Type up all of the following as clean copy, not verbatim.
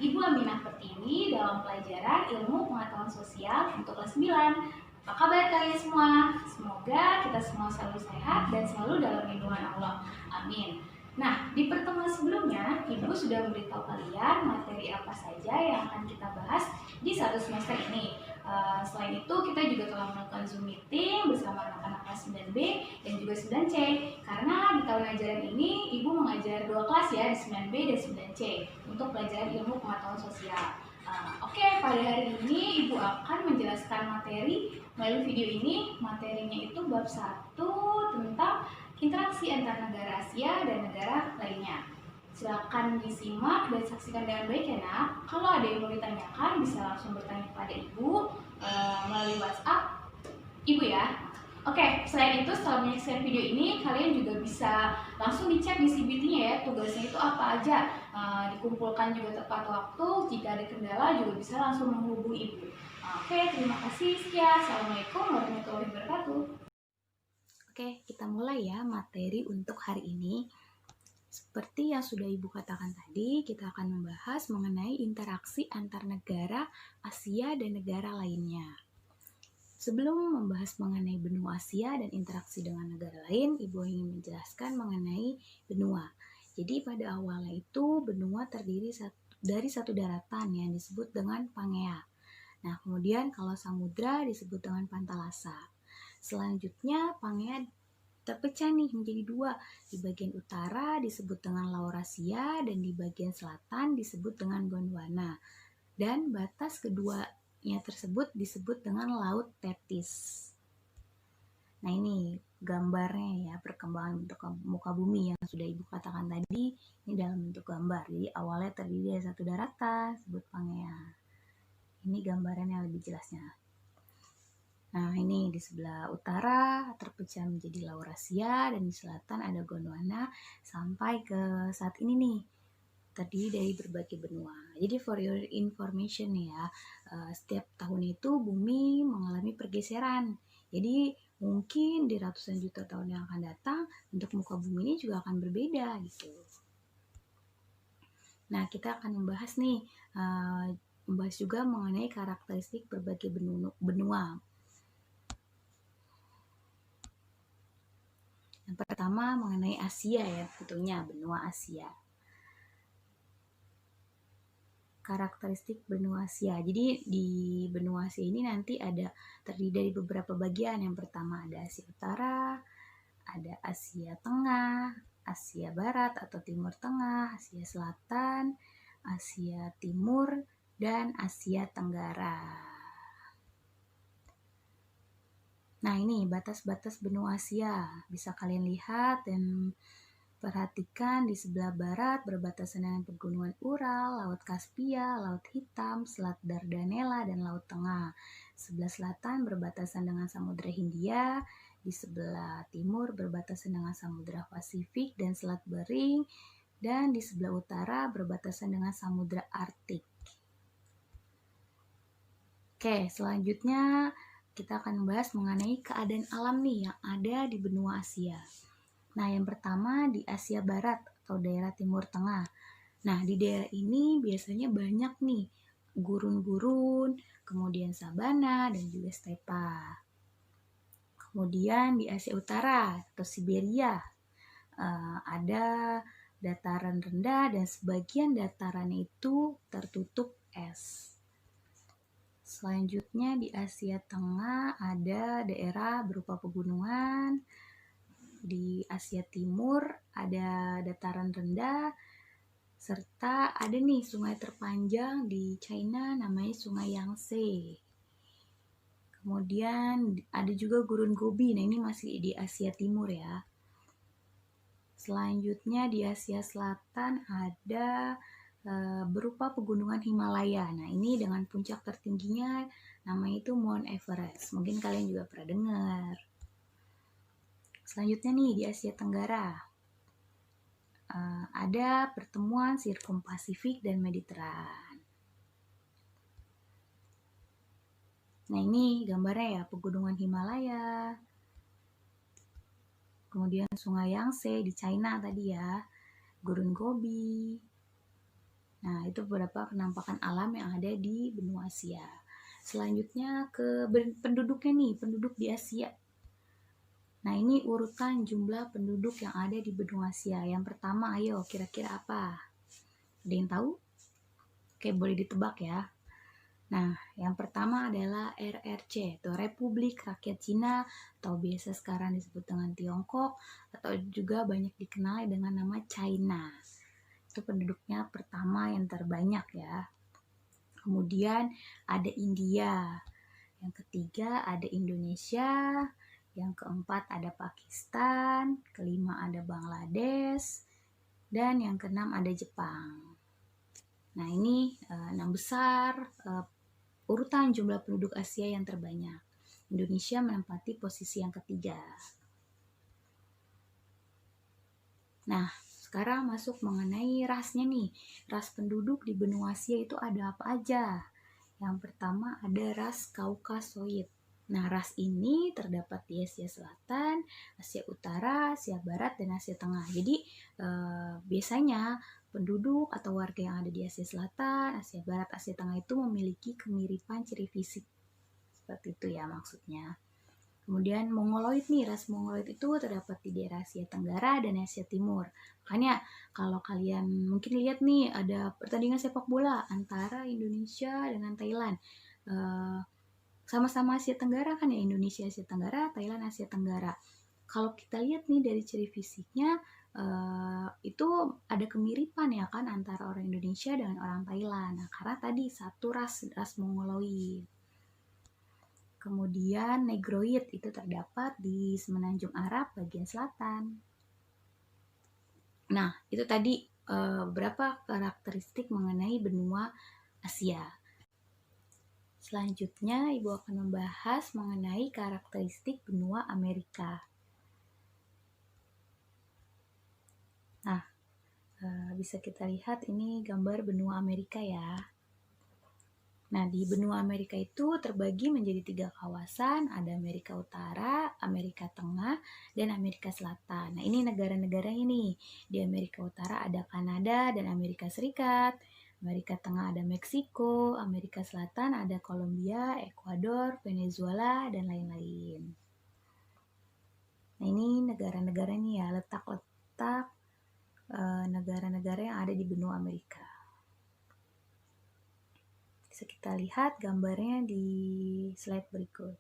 Ibu Aminah Pertiwi dalam pelajaran Ilmu Pengetahuan Sosial untuk kelas 9. Apa kabar kalian semua? Semoga kita semua selalu sehat dan selalu dalam lindungan Allah. Amin. Nah, di pertemuan sebelumnya, Ibu sudah memberitahu kalian materi apa saja yang akan kita bahas di satu semester ini. Selain itu, kita juga telah melakukan Zoom meeting bersama anak-anak kelas 9B dan juga 9C. Karena di tahun ajaran ini, Ibu mengajar 2 kelas ya, di 9B dan 9C, untuk pelajaran ilmu pengetahuan sosial. Oke, pada hari ini Ibu akan menjelaskan materi melalui video ini. Materinya itu bab 1 tentang interaksi antar negara Asia dan negara lainnya. Silakan disimak dan saksikan dengan baik ya nak. Kalau ada yang mau ditanyakan bisa langsung bertanya kepada Ibu melalui WhatsApp Ibu ya. Oke, selain itu setelah menyaksikan video ini kalian juga bisa langsung dicek di CBT-nya ya, tugasnya itu apa aja. Dikumpulkan juga tepat waktu, jika ada kendala juga bisa langsung menghubungi Ibu. Oke, terima kasih. Sekian. Assalamualaikum warahmatullahi wabarakatuh. Oke, kita mulai ya materi untuk hari ini. Seperti yang sudah Ibu katakan tadi, kita akan membahas mengenai interaksi antar negara Asia dan negara lainnya. Sebelum membahas mengenai benua Asia dan interaksi dengan negara lain, Ibu ingin menjelaskan mengenai benua. Jadi pada awalnya itu benua terdiri dari satu daratan yang disebut dengan Pangea. Nah, kemudian kalau samudra disebut dengan Pantalasa. Selanjutnya Pangea terpecah nih menjadi 2. Di bagian utara disebut dengan Laurasia dan di bagian selatan disebut dengan Gondwana. Dan batas keduanya tersebut disebut dengan Laut Tethys. Nah, ini gambarnya ya, perkembangan bentuk muka bumi yang sudah Ibu katakan tadi, ini dalam bentuk gambar. Jadi awalnya terdiri dari satu daratan, disebut Pangea. Ini gambarannya yang lebih jelasnya. Nah, ini di sebelah utara terpecah menjadi Laurasia dan di selatan ada Gondwana sampai ke saat ini nih terdiri dari berbagai benua. Jadi for your information ya, setiap tahun itu bumi mengalami pergeseran. Jadi mungkin di ratusan juta tahun yang akan datang bentuk muka bumi ini juga akan berbeda gitu. Nah, kita akan membahas nih, membahas juga mengenai karakteristik berbagai benua. Yang pertama mengenai Asia ya, tentunya benua Asia. Karakteristik benua Asia. Jadi di benua Asia ini nanti ada terdiri dari beberapa bagian. Yang pertama ada Asia Utara, ada Asia Tengah, Asia Barat atau Timur Tengah, Asia Selatan, Asia Timur, dan Asia Tenggara. Nah, ini batas-batas benua Asia. Bisa kalian lihat dan perhatikan di sebelah barat berbatasan dengan pegunungan Ural, Laut Kaspia, Laut Hitam, Selat Dardanella, dan Laut Tengah. Sebelah selatan berbatasan dengan Samudra Hindia, di sebelah timur berbatasan dengan Samudra Pasifik dan Selat Bering, dan di sebelah utara berbatasan dengan Samudra Arktik. Oke, selanjutnya kita akan membahas mengenai keadaan alam nih yang ada di benua Asia. Nah, yang pertama di Asia Barat atau daerah Timur Tengah. Nah, di daerah ini biasanya banyak nih gurun-gurun, kemudian sabana, dan juga stepa. Kemudian di Asia Utara atau Siberia ada dataran rendah dan sebagian datarannya itu tertutup es. Selanjutnya di Asia Tengah ada daerah berupa pegunungan. Di Asia Timur ada dataran rendah, serta ada nih sungai terpanjang di China namanya Sungai Yangtze. Kemudian ada juga gurun Gobi, nah ini masih di Asia Timur ya. Selanjutnya di Asia Selatan ada berupa pegunungan Himalaya. Nah, ini dengan puncak tertingginya namanya itu Mount Everest. Mungkin kalian juga pernah dengar. Selanjutnya nih di Asia Tenggara ada pertemuan Sirkum Pasifik dan Mediteran. Nah, ini gambarnya ya, pegunungan Himalaya. Kemudian Sungai Yangtze di China tadi ya, Gurun Gobi. Nah, itu beberapa penampakan alam yang ada di benua Asia. Selanjutnya ke penduduknya nih, penduduk di Asia. Nah, ini urutan jumlah penduduk yang ada di benua Asia. Yang pertama, ayo kira-kira apa? Ada yang tahu? Oke, boleh ditebak ya. Nah, yang pertama adalah RRC, atau Republik Rakyat Cina, atau biasa sekarang disebut dengan Tiongkok, atau juga banyak dikenal dengan nama China. Itu penduduknya pertama yang terbanyak ya. Kemudian ada India, yang ketiga ada Indonesia, yang keempat ada Pakistan, kelima ada Bangladesh, dan yang keenam ada Jepang. Nah, ini 6 besar urutan jumlah penduduk Asia yang terbanyak. Indonesia menempati posisi yang ketiga. Nah, sekarang masuk mengenai rasnya nih. Ras penduduk di benua Asia itu ada apa aja? Yang pertama ada ras Kaukasoid. Nah, ras ini terdapat di Asia Selatan, Asia Utara, Asia Barat, dan Asia Tengah. Jadi, biasanya penduduk atau warga yang ada di Asia Selatan, Asia Barat, Asia Tengah itu memiliki kemiripan ciri fisik. Seperti itu ya maksudnya. Kemudian Mongoloid nih, ras Mongoloid itu terdapat di daerah Asia Tenggara dan Asia Timur. Makanya kalau kalian mungkin lihat nih ada pertandingan sepak bola antara Indonesia dengan Thailand. Sama-sama Asia Tenggara kan ya, Indonesia Asia Tenggara, Thailand Asia Tenggara. Kalau kita lihat nih dari ciri fisiknya, itu ada kemiripan ya kan antara orang Indonesia dengan orang Thailand. Nah, karena tadi satu ras Mongoloid. Kemudian Negroid itu terdapat di Semenanjung Arab bagian selatan. Nah, itu tadi beberapa karakteristik mengenai benua Asia. Selanjutnya, Ibu akan membahas mengenai karakteristik benua Amerika. Nah, bisa kita lihat ini gambar benua Amerika ya. Nah, di benua Amerika itu terbagi menjadi 3 kawasan, ada Amerika Utara, Amerika Tengah, dan Amerika Selatan. Nah, ini negara-negaranya nih. Di Amerika Utara ada Kanada dan Amerika Serikat, Amerika Tengah ada Meksiko, Amerika Selatan ada Kolombia, Ekuador, Venezuela, dan lain-lain. Nah, ini negara-negara ini ya, letak-letak negara-negara yang ada di benua Amerika. Bisa kita lihat gambarnya di slide berikut.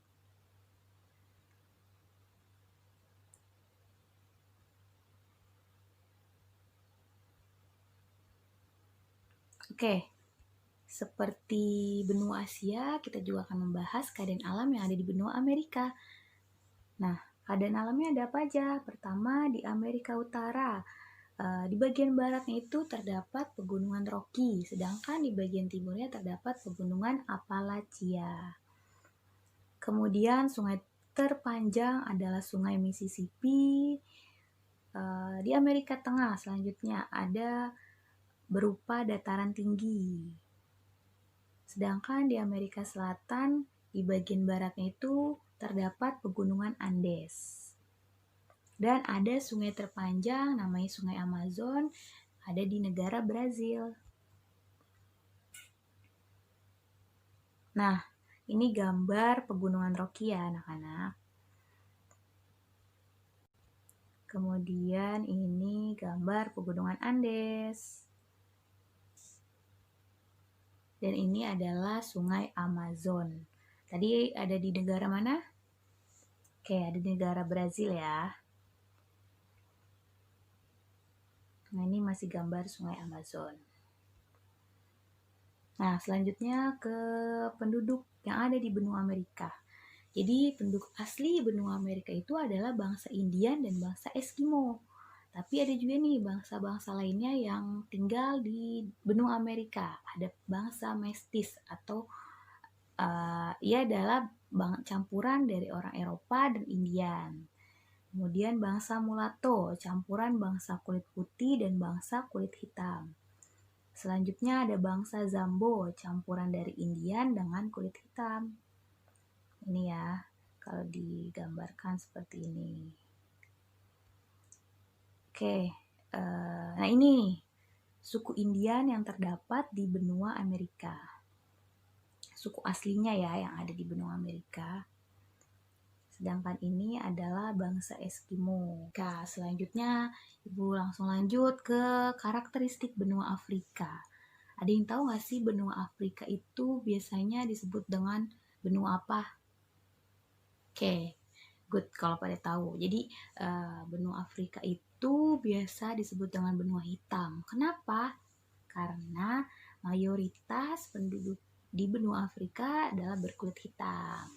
Oke, seperti benua Asia, kita juga akan membahas keadaan alam yang ada di benua Amerika. Nah, keadaan alamnya ada apa aja? Pertama, di Amerika Utara. Di bagian baratnya itu terdapat pegunungan Rocky, sedangkan di bagian timurnya terdapat pegunungan Appalachia. Kemudian sungai terpanjang adalah sungai Mississippi. Di Amerika Tengah selanjutnya ada berupa dataran tinggi. Sedangkan di Amerika Selatan di bagian baratnya itu terdapat pegunungan Andes. Dan ada sungai terpanjang namanya Sungai Amazon, ada di negara Brazil. Nah, ini gambar pegunungan Rocky ya anak-anak. Kemudian ini gambar pegunungan Andes. Dan ini adalah Sungai Amazon. Tadi ada di negara mana? Oke, ada di negara Brazil ya. Nah, ini masih gambar Sungai Amazon. Nah, selanjutnya ke penduduk yang ada di benua Amerika. Jadi, penduduk asli benua Amerika itu adalah bangsa Indian dan bangsa Eskimo. Tapi ada juga nih bangsa-bangsa lainnya yang tinggal di benua Amerika. Ada bangsa Mestis atau ia adalah campuran dari orang Eropa dan Indian. Kemudian bangsa Mulatto, campuran bangsa kulit putih dan bangsa kulit hitam. Selanjutnya ada bangsa Zambo, campuran dari Indian dengan kulit hitam. Ini ya, kalau digambarkan seperti ini. Oke, nah ini suku Indian yang terdapat di benua Amerika. Suku aslinya ya yang ada di benua Amerika. Sedangkan ini adalah bangsa Eskimo. Nah, selanjutnya Ibu langsung lanjut ke karakteristik benua Afrika. Ada yang tahu nggak sih benua Afrika itu biasanya disebut dengan benua apa? Oke, good kalau pada tahu. Jadi benua Afrika itu biasa disebut dengan benua hitam. Kenapa? Karena mayoritas penduduk di benua Afrika adalah berkulit hitam.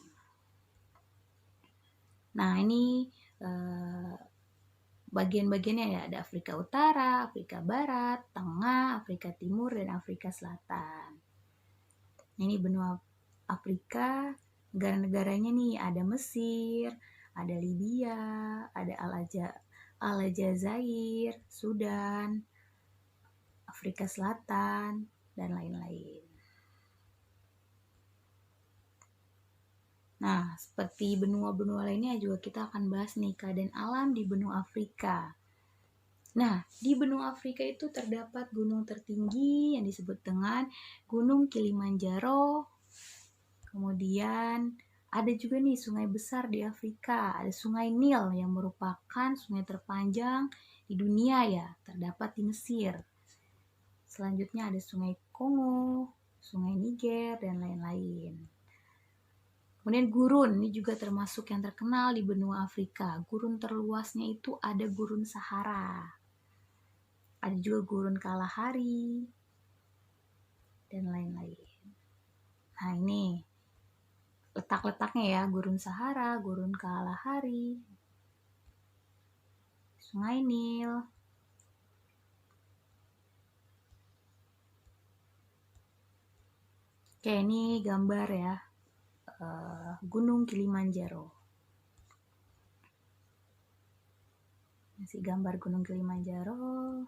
Nah, ini bagian-bagiannya ya, ada Afrika Utara, Afrika Barat, Tengah, Afrika Timur, dan Afrika Selatan. Ini benua Afrika, negara-negaranya nih ada Mesir, ada Libya, ada Aljazair, Sudan, Afrika Selatan, dan lain-lain. Nah, seperti benua-benua lainnya juga kita akan bahas nih keadaan alam di benua Afrika. Nah, di benua Afrika itu terdapat gunung tertinggi yang disebut dengan Gunung Kilimanjaro. Kemudian ada juga nih sungai besar di Afrika. Ada Sungai Nil yang merupakan sungai terpanjang di dunia ya, terdapat di Mesir. Selanjutnya ada Sungai Kongo, Sungai Niger, dan lain-lain. Kemudian gurun, ini juga termasuk yang terkenal di benua Afrika. Gurun terluasnya itu ada Gurun Sahara. Ada juga Gurun Kalahari, dan lain-lain. Nah ini letak-letaknya ya, Gurun Sahara, Gurun Kalahari, Sungai Nil. Oke, ini gambar ya. Gunung Kilimanjaro. Masih gambar Gunung Kilimanjaro.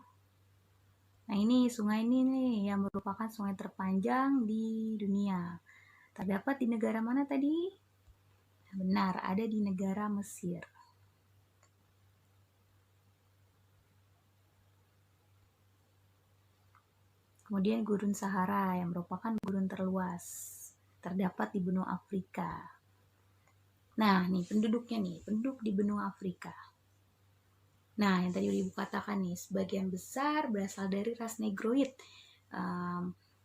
Nah ini sungai ini nih yang merupakan sungai terpanjang di dunia. Terdapat di negara mana tadi? Benar, ada di negara Mesir. Kemudian Gurun Sahara yang merupakan gurun terluas. Terdapat di benua Afrika. Nah, nih penduduknya nih, penduduk di benua Afrika. Nah, yang tadi Ibu katakan nih, sebagian besar berasal dari ras Negroid.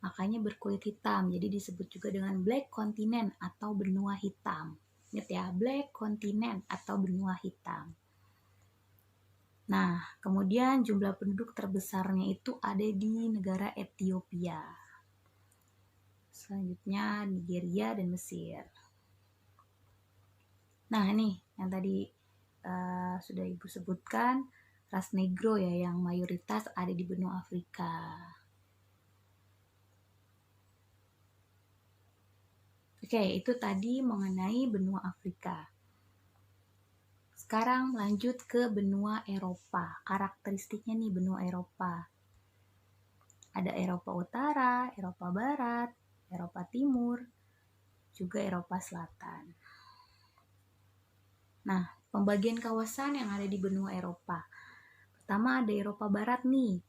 Makanya berkulit hitam, jadi disebut juga dengan Black Continent atau benua hitam. Ingat ya, Black Continent atau benua hitam. Nah, kemudian jumlah penduduk terbesarnya itu ada di negara Ethiopia. Selanjutnya Nigeria dan Mesir. Nah, nih yang tadi sudah Ibu sebutkan, ras Negro ya yang mayoritas ada di benua Afrika. Oke, itu tadi mengenai benua Afrika. Sekarang lanjut ke benua Eropa. Karakteristiknya nih benua Eropa. Ada Eropa Utara, Eropa Barat, Eropa Timur, juga Eropa Selatan. Nah, pembagian kawasan yang ada di benua Eropa. Pertama ada Eropa Barat nih.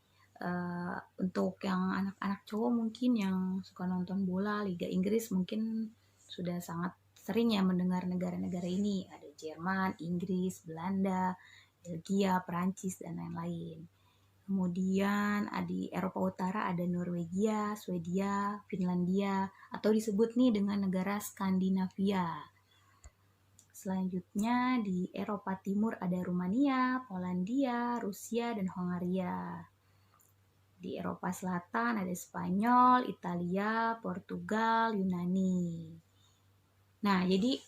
Untuk yang anak-anak cowok mungkin yang suka nonton bola Liga Inggris mungkin sudah sangat sering ya mendengar negara-negara ini. Ada Jerman, Inggris, Belanda, Belgia, Perancis, dan lain-lain. Kemudian di Eropa Utara ada Norwegia, Swedia, Finlandia, atau disebut nih dengan negara Skandinavia. Selanjutnya di Eropa Timur ada Rumania, Polandia, Rusia, dan Hongaria. Di Eropa Selatan ada Spanyol, Italia, Portugal, Yunani. Nah, jadi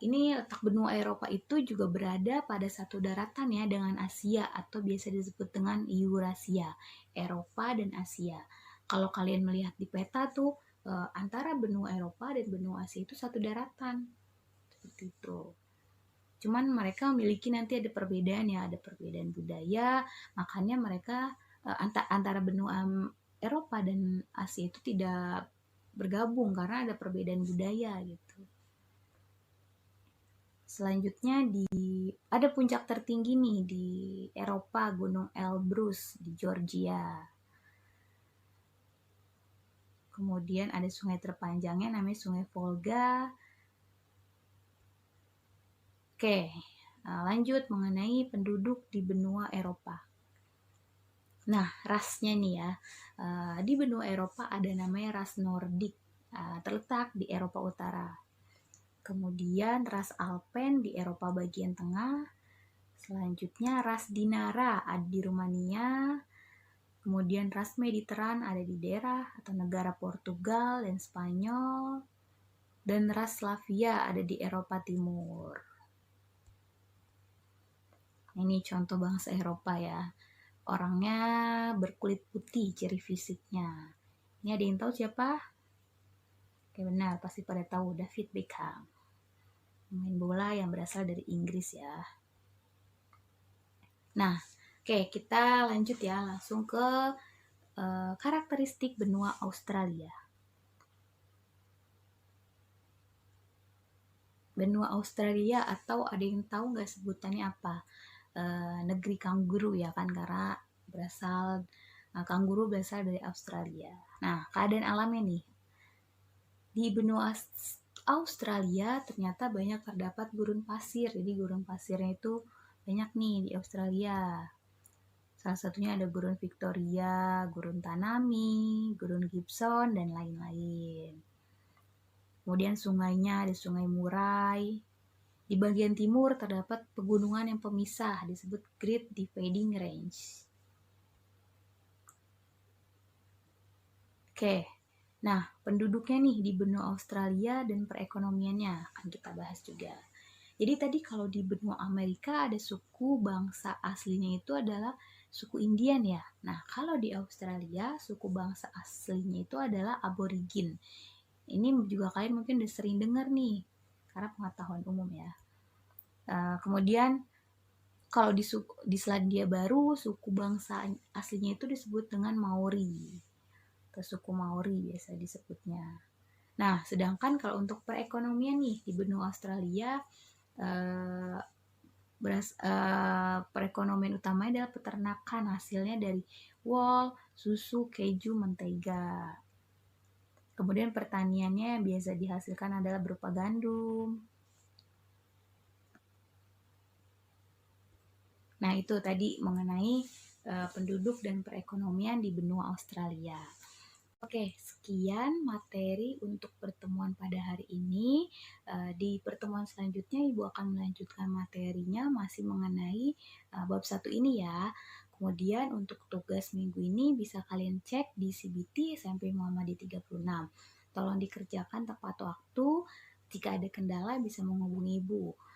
ini letak benua Eropa itu juga berada pada satu daratan ya dengan Asia atau biasa disebut dengan Eurasia, Eropa dan Asia. Kalau kalian melihat di peta tuh antara benua Eropa dan benua Asia itu satu daratan. Seperti itu. Cuman mereka memiliki nanti ada perbedaan ya, ada perbedaan budaya, makanya mereka antara benua Eropa dan Asia itu tidak bergabung karena ada perbedaan budaya gitu. Selanjutnya ada puncak tertinggi nih di Eropa, Gunung Elbrus di Georgia. kemudian ada sungai terpanjangnya namanya Sungai Volga. Oke, lanjut mengenai penduduk di benua Eropa. Nah, rasnya nih ya, di benua Eropa ada namanya ras Nordik, terletak di Eropa Utara. Kemudian ras Alpen di Eropa bagian tengah. Selanjutnya ras Dinara ada di Rumania. Kemudian ras Mediteran ada di daerah atau negara Portugal dan Spanyol. Dan ras Slavia ada di Eropa Timur. Ini contoh bangsa Eropa ya. Orangnya berkulit putih ciri fisiknya. Ini ada yang tahu siapa? Oke, benar, pasti pada tahu, David Beckham. Pemain bola yang berasal dari Inggris ya. Nah, oke, kita lanjut ya langsung ke karakteristik benua Australia. Benua Australia, atau ada yang tahu nggak sebutannya apa? Negeri kanguru ya kan, karena kanguru berasal dari Australia. Nah, keadaan alamnya nih di benua Australia ternyata banyak terdapat gurun pasir. Jadi gurun pasirnya itu banyak nih di Australia. Salah satunya ada gurun Victoria, gurun Tanami, gurun Gibson, dan lain-lain. Kemudian sungainya ada Sungai Murai. Di bagian timur terdapat pegunungan yang pemisah disebut Great Dividing Range. Oke, nah penduduknya nih di benua Australia dan perekonomiannya akan kita bahas juga. Jadi tadi kalau di benua Amerika ada suku bangsa aslinya itu adalah suku Indian ya. Nah kalau di Australia suku bangsa aslinya itu adalah Aborigin. Ini juga kalian mungkin udah sering dengar nih, karena pengetahuan umum ya. Kemudian kalau di Selandia Baru suku bangsa aslinya itu disebut dengan Maori, atau suku Maori biasa disebutnya. Nah, sedangkan kalau untuk perekonomian nih di benua Australia, perekonomian utamanya adalah peternakan, hasilnya dari wool, susu, keju, mentega. Kemudian pertaniannya yang biasa dihasilkan adalah berupa gandum. Nah, itu tadi mengenai penduduk dan perekonomian di benua Australia. Oke, sekian materi untuk pertemuan pada hari ini. Di pertemuan selanjutnya Ibu akan melanjutkan materinya masih mengenai bab 1 ini ya. Kemudian untuk tugas minggu ini bisa kalian cek di CBT SMP Muhammadiyah 36. Tolong dikerjakan tepat waktu. Jika ada kendala bisa menghubungi Ibu.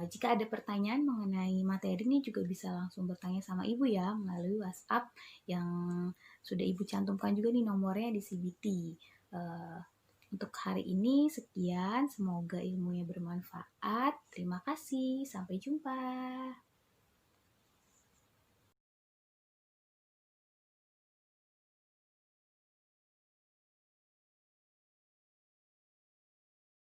Jika ada pertanyaan mengenai materi ini juga bisa langsung bertanya sama Ibu ya melalui WhatsApp yang sudah Ibu cantumkan juga nih nomornya di CBT. Untuk hari ini sekian, semoga ilmunya bermanfaat. Terima kasih, sampai jumpa.